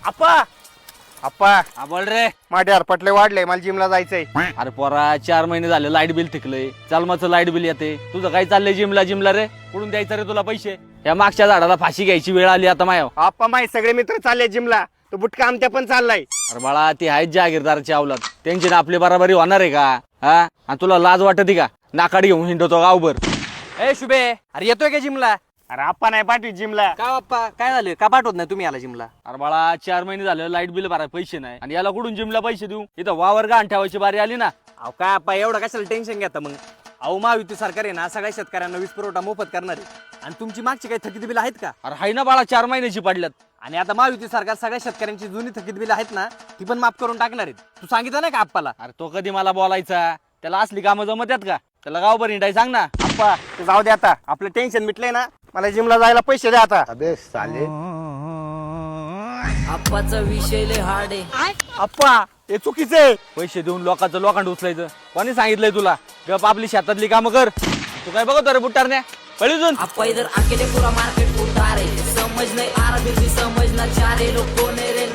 आप्पा आप्पा हा बोल रे. माझे अरपटले वाढले, मला जिमला जायचंय. अरे पोरा 4 महिने झाले लाईट बिल थिकलंय. चालमाचं लाईट बिल येते. तुझं काय चाललंय जिमला रे? कुठून द्यायचं रे तुला पैसे? या मागच्या झाडाला फाशी घ्यायची वेळ आली आता माया. आप्पा माझे सगळे मित्र चालले जिमला, तो बुटका आमच्या पण चाललाय. अरे बाळा ते आहेत जागीरदाराची अवलाद, त्यांची ना आपली बराबरी होणार आहे का? हा आणि तुला लाज वाटते का? नाकाडी घेऊन हिंडतो गावभर. ए शुभे, अरे येतोय का जिमला? अरे आप्पा नाही पाठवी जिमला. का बाप्पा काय झालं? का पाठवत नाही तुम्ही याला जिमला? अरे बाळा 4 महिने झाले लाईट बिल भरायला पैसे नाही आणि याला कुठून जिमला पैसे देऊ? इथं वावर गाण ठेवायची बारी आली ना. अहो काय बाप्पा एवढं कशाला टेन्शन घेता मग? अहो महायुती सरकार आहे ना सगळ्या शेतकऱ्यांना वीज पुरवठा मोफत करणार आहे. आणि तुमची मागची काही थकीत बिल आहेत का? अरे हाय ना बाळा 4 महिन्याची पडल्यात. आणि आता महायुती सरकार सगळ्या शेतकऱ्यांची जुनी थकीत बिल आहेत ना ती पण माफ करून टाकणार आहेत. तू सांगितलं नाही का आप्पाला? अरे तो कधी मला बोलायचा? त्याला असली कामं जमत आहेत का? त्याला गावभर हिंडाय सांग ना. आप्पा ते जाऊ दे आता, आपलं टेन्शन मिटलंय ना. मला जिमला जायला पैसे द्या आता. अबे साले. आप्पाचा विषय लय हार्ड आहे. आप्पा हे चुकीचे. पैसे देऊन लोकांचं लोखंड उचलायचं कोणी सांगितलंय तुला? गप आपली शेतातली कामं कर. तू काय बघतो रे बुट्टारण्या? पळीजून आप्पा इधर अकेले पूरा मार्केट उतारे, समझ नहीं आ रहा बिल्ली समझना चाह रहे लोग कौन है रे